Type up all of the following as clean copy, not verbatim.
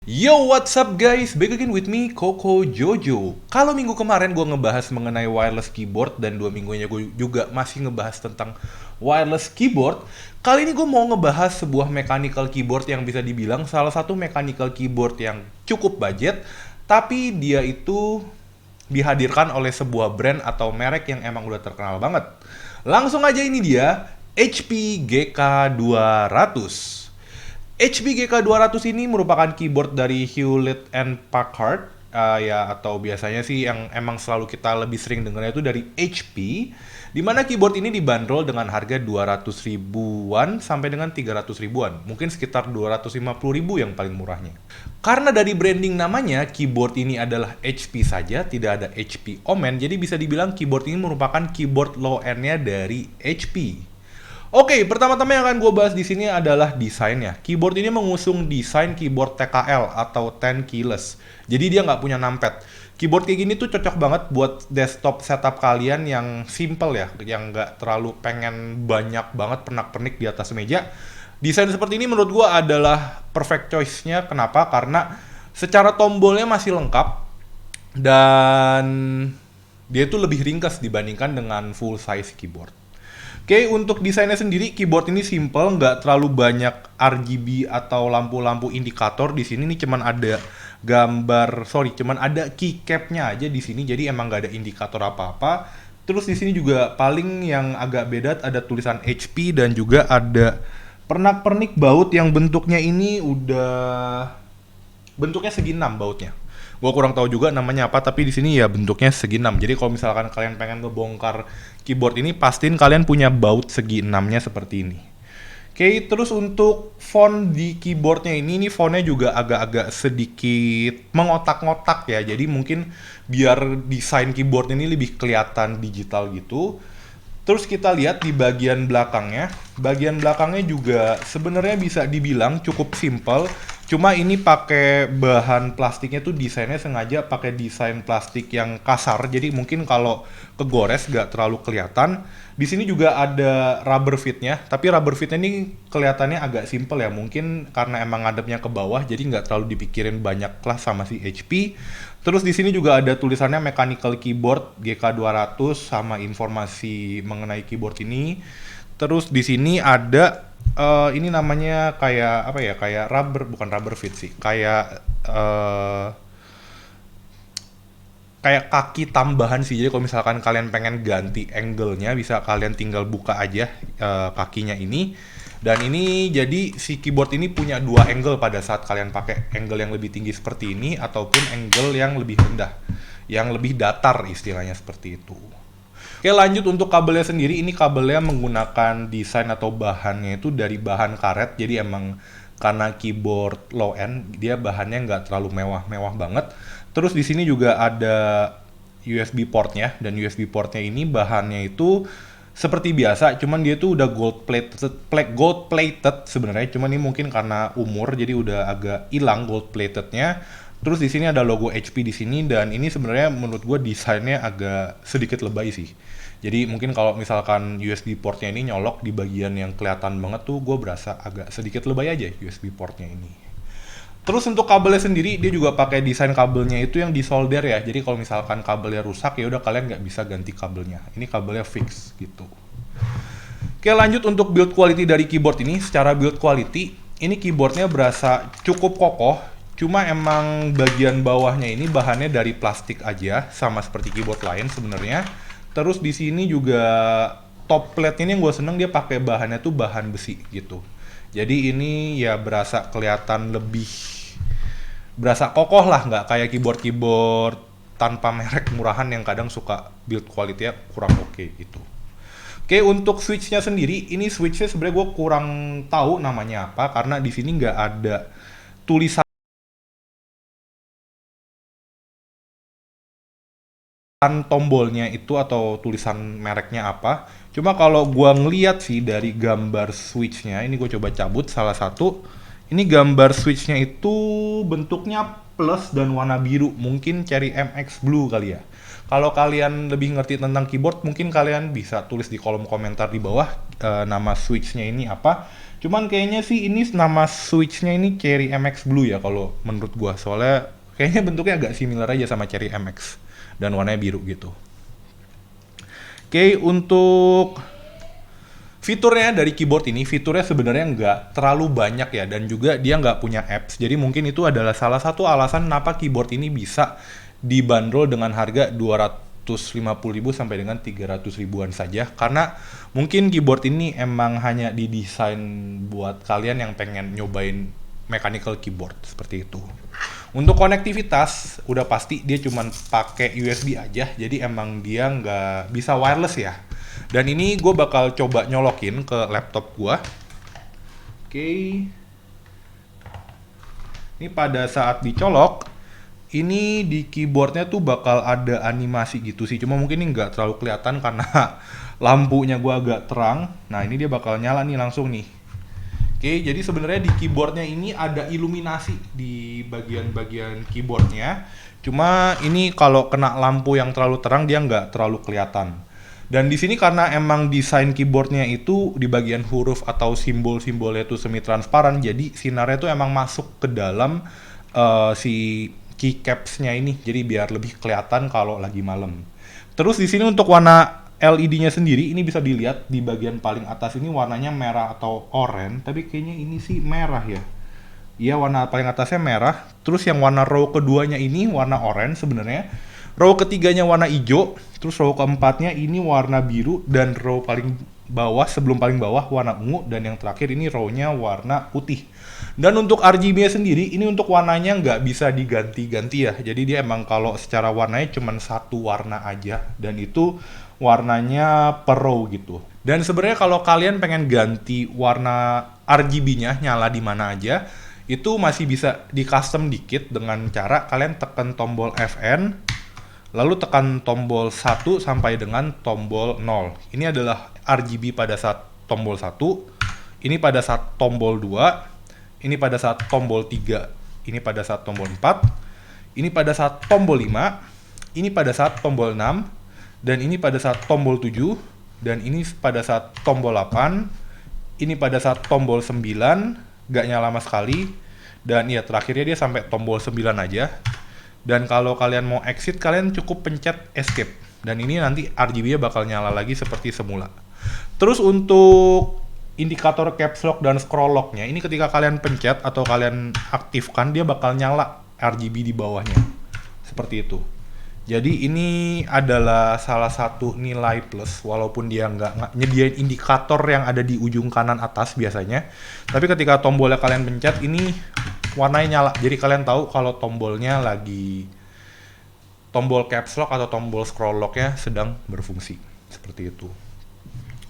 Yo, what's up guys? Back again with me, Koko Jojo. Kalau minggu kemarin gue ngebahas mengenai wireless keyboard dan 2 minggunya gue juga masih ngebahas tentang wireless keyboard. Kali ini gue mau ngebahas sebuah mechanical keyboard yang bisa dibilang salah satu mechanical keyboard yang cukup budget, tapi dia itu dihadirkan oleh sebuah brand atau merek yang emang udah terkenal banget. Langsung aja ini dia, HP GK200. HP GK200 ini merupakan keyboard dari Hewlett and Packard, ya atau biasanya sih yang emang selalu kita lebih sering dengarnya itu dari HP, di mana keyboard ini dibanderol dengan harga 200 ribuan sampai dengan 300 ribuan, mungkin sekitar 250 ribu yang paling murahnya. Karena dari branding namanya, keyboard ini adalah HP saja, tidak ada HP Omen, jadi bisa dibilang keyboard ini merupakan keyboard low end-nya dari HP. Oke, pertama-tama yang akan gue bahas di sini adalah desainnya. Keyboard ini mengusung desain keyboard TKL atau 10 keyless. Jadi dia nggak punya numpad. Keyboard kayak gini tuh cocok banget buat desktop setup kalian yang simple ya, yang nggak terlalu pengen banyak banget pernak-pernik di atas meja. Desain seperti ini menurut gue adalah perfect choice-nya. Kenapa? Karena secara tombolnya masih lengkap dan dia tuh lebih ringkas dibandingkan dengan full size keyboard. Oke, untuk desainnya sendiri, keyboard ini simple, nggak terlalu banyak RGB atau lampu-lampu indikator di sini. Nih cuman ada cuman ada keycapnya aja di sini, jadi emang nggak ada indikator apa-apa. Terus di sini juga paling yang agak beda ada tulisan HP dan juga ada pernak-pernik baut yang bentuknya ini udah bentuknya segi 6 bautnya. Gua kurang tahu juga namanya apa, tapi di sini ya bentuknya segi 6. Jadi kalau misalkan kalian pengen ngebongkar keyboard ini, pastiin kalian punya baut segi 6-nya seperti ini. Oke, terus untuk font di keyboardnya ini fontnya juga agak-agak sedikit mengotak-ngotak ya. Jadi mungkin biar desain keyboard ini lebih kelihatan digital gitu. Terus kita lihat di bagian belakangnya. Bagian belakangnya juga sebenarnya bisa dibilang cukup simple. Cuma ini pakai bahan plastiknya tuh desainnya sengaja pakai desain plastik yang kasar. Jadi mungkin kalau kegores nggak terlalu kelihatan. Di sini juga ada rubber fitnya. Tapi rubber fitnya ini kelihatannya agak simple ya. Mungkin karena emang ngadepnya ke bawah, jadi nggak terlalu dipikirin banyak lah sama si HP. Terus di sini juga ada tulisannya mechanical keyboard GK200 sama informasi mengenai keyboard ini. Terus di sini ada ini namanya kayak apa ya? Kayak rubber, bukan rubber fit sih. Kayak kaki tambahan sih. Jadi kalau misalkan kalian pengen ganti angle-nya, bisa kalian tinggal buka aja kakinya ini. Dan ini jadi si keyboard ini punya dua angle pada saat kalian pakai, angle yang lebih tinggi seperti ini ataupun angle yang lebih rendah, yang lebih datar istilahnya seperti itu. Oke, lanjut untuk kabelnya sendiri. Ini kabelnya menggunakan desain atau bahannya itu dari bahan karet. Jadi emang karena keyboard low end, dia bahannya nggak terlalu mewah-mewah banget. Terus di sini juga ada USB portnya, dan USB portnya ini bahannya itu seperti biasa, cuman dia tuh udah gold plated sebenarnya. Cuman ini mungkin karena umur jadi udah agak hilang gold platednya. Terus di sini ada logo HP di sini, dan ini sebenarnya menurut gue desainnya agak sedikit lebay sih. Jadi mungkin kalau misalkan USB portnya ini nyolok di bagian yang kelihatan banget tuh, gue berasa agak sedikit lebay aja USB portnya ini. Terus untuk kabelnya sendiri, dia juga pakai desain kabelnya itu yang disolder ya. Jadi kalau misalkan kabelnya rusak, ya udah kalian nggak bisa ganti kabelnya. Ini kabelnya fix gitu. Oke, lanjut untuk build quality dari keyboard ini. Secara build quality, ini keyboardnya berasa cukup kokoh. Cuma emang bagian bawahnya ini bahannya dari plastik aja, sama seperti keyboard lain sebenarnya. Terus di sini juga top plate ini yang gue seneng, dia pakai bahannya tuh bahan besi gitu. Jadi ini ya berasa kelihatan lebih berasa kokoh lah, nggak kayak keyboard-keyboard tanpa merek murahan yang kadang suka build quality-nya kurang oke gitu. Oke, untuk switch-nya sendiri, ini switch-nya sebenarnya gue kurang tahu namanya apa, karena di sini nggak ada tulisan tombolnya itu atau tulisan mereknya apa. Cuma kalau gua ngeliat sih dari gambar switch-nya, ini gue coba cabut salah satu. Ini gambar switch-nya itu bentuknya plus dan warna biru, mungkin Cherry MX Blue kali ya. Kalau kalian lebih ngerti tentang keyboard, mungkin kalian bisa tulis di kolom komentar di bawah nama switch-nya ini apa. Cuman kayaknya sih ini nama switchnya ini Cherry MX Blue ya kalau menurut gua. Soalnya kayaknya bentuknya agak similar aja sama Cherry MX dan warnanya biru gitu. Oke, untuk fiturnya dari keyboard ini, fiturnya sebenarnya nggak terlalu banyak ya, dan juga dia nggak punya apps. Jadi mungkin itu adalah salah satu alasan kenapa keyboard ini bisa dibanderol dengan harga 250.000 sampai dengan 300 ribuan saja. Karena mungkin keyboard ini emang hanya didesain buat kalian yang pengen nyobain mechanical keyboard seperti itu. Untuk konektivitas, udah pasti dia cuman pakai USB aja, jadi emang dia nggak bisa wireless ya. Dan ini gue bakal coba nyolokin ke laptop gue. Oke. Ini pada saat dicolok, ini di keyboardnya tuh bakal ada animasi gitu sih. Cuma mungkin ini nggak terlalu kelihatan karena lampunya gue agak terang. Nah ini dia bakal nyala nih langsung nih. Oke, jadi sebenarnya di keyboardnya ini ada iluminasi di bagian-bagian keyboardnya. Cuma ini kalau kena lampu yang terlalu terang dia nggak terlalu kelihatan. Dan di sini karena emang desain keyboardnya itu di bagian huruf atau simbol-simbolnya itu semi transparan, jadi sinarnya itu emang masuk ke dalam si keycaps-nya ini. Jadi biar lebih kelihatan kalau lagi malam. Terus di sini untuk warna LED-nya sendiri ini bisa dilihat di bagian paling atas ini warnanya merah atau oranye, tapi kayaknya ini sih merah ya. Iya, warna paling atasnya merah. Terus yang warna row keduanya ini warna oranye sebenarnya. Row ketiganya warna hijau, terus row keempatnya ini warna biru, dan row paling bawah, sebelum paling bawah warna ungu, dan yang terakhir ini row-nya warna putih. Dan untuk RGB-nya sendiri, ini untuk warnanya nggak bisa diganti-ganti ya. Jadi dia emang kalau secara warnanya cuma satu warna aja, dan itu warnanya per row gitu. Dan sebenarnya kalau kalian pengen ganti warna RGB-nya nyala di mana aja, itu masih bisa di custom dikit dengan cara kalian tekan tombol Fn, lalu tekan tombol 1 sampai dengan tombol 0. Ini adalah RGB pada saat tombol 1, ini pada saat tombol 2, ini pada saat tombol 3, ini pada saat tombol 4, ini pada saat tombol 5, ini pada saat tombol 6, dan ini pada saat tombol 7, dan ini pada saat tombol 8, ini pada saat tombol 9, gak nyala sama sekali, dan ya terakhirnya dia sampai tombol 9 aja. Dan kalau kalian mau exit, kalian cukup pencet escape. Dan ini nanti RGB-nya bakal nyala lagi seperti semula. Terus untuk indikator caps lock dan scroll lock-nya, ini ketika kalian pencet atau kalian aktifkan, dia bakal nyala RGB di bawahnya. Seperti itu. Jadi ini adalah salah satu nilai plus, walaupun dia nggak nyediain indikator yang ada di ujung kanan atas biasanya. Tapi ketika tombolnya kalian pencet, ini warnanya nyala. Jadi kalian tahu kalau tombolnya lagi, tombol caps lock atau tombol scroll lock-nya sedang berfungsi. Seperti itu.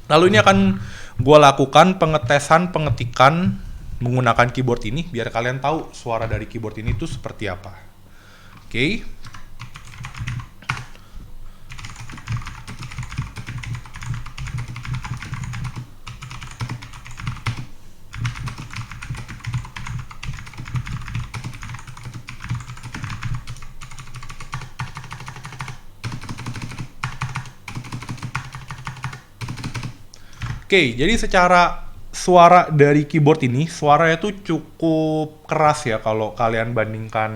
Lalu ini akan gue lakukan pengetesan pengetikan menggunakan keyboard ini, biar kalian tahu suara dari keyboard ini tuh seperti apa. Oke. Oke, jadi secara suara dari keyboard ini, suaranya tuh cukup keras ya kalau kalian bandingkan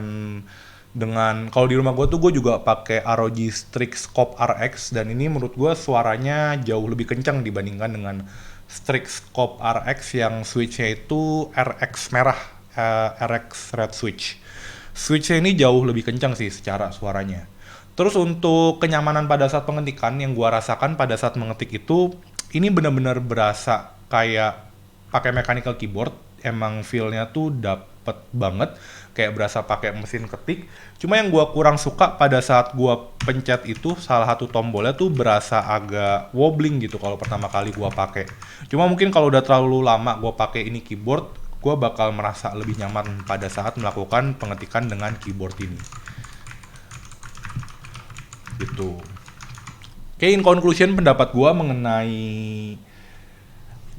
dengan, kalau di rumah gue tuh gue juga pakai ROG Strix Scope RX, dan ini menurut gue suaranya jauh lebih kencang dibandingkan dengan Strix Scope RX yang switch-nya itu RX merah, RX Red Switch. Switch-nya ini jauh lebih kencang sih secara suaranya. Terus untuk kenyamanan pada saat pengetikan, yang gue rasakan pada saat mengetik itu, ini benar-benar berasa kayak pakai mechanical keyboard. Emang feel-nya tuh dapet banget, kayak berasa pakai mesin ketik. Cuma yang gue kurang suka pada saat gue pencet itu, salah satu tombolnya tuh berasa agak wobbling gitu kalau pertama kali gue pakai. Cuma mungkin kalau udah terlalu lama gue pakai ini keyboard, gue bakal merasa lebih nyaman pada saat melakukan pengetikan dengan keyboard ini. Gitu. Oke, in conclusion, pendapat gue mengenai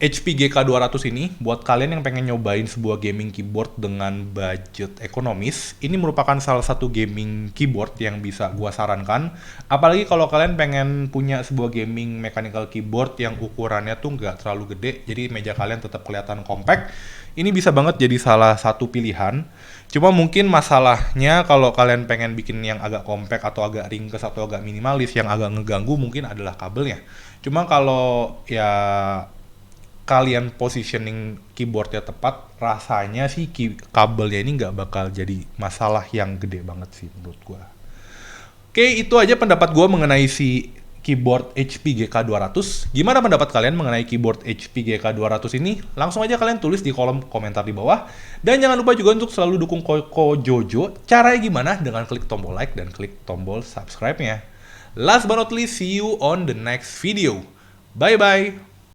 HP GK200 ini, buat kalian yang pengen nyobain sebuah gaming keyboard dengan budget ekonomis, ini merupakan salah satu gaming keyboard yang bisa gua sarankan. Apalagi kalau kalian pengen punya sebuah gaming mechanical keyboard yang ukurannya tuh nggak terlalu gede, jadi meja kalian tetap kelihatan compact. Ini bisa banget jadi salah satu pilihan. Cuma mungkin masalahnya kalau kalian pengen bikin yang agak compact atau agak ringkes atau agak minimalis, yang agak ngeganggu mungkin adalah kabelnya. Cuma kalau ya kalian positioning keyboardnya tepat, rasanya sih kabelnya ini nggak bakal jadi masalah yang gede banget sih menurut gua. Oke, itu aja pendapat gua mengenai si keyboard HP GK200. Gimana pendapat kalian mengenai keyboard HP GK200 ini? Langsung aja kalian tulis di kolom komentar di bawah. Dan jangan lupa juga untuk selalu dukung Koko Jojo. Caranya gimana? Dengan klik tombol like dan klik tombol subscribe-nya. Last but not least, see you on the next video. Bye-bye!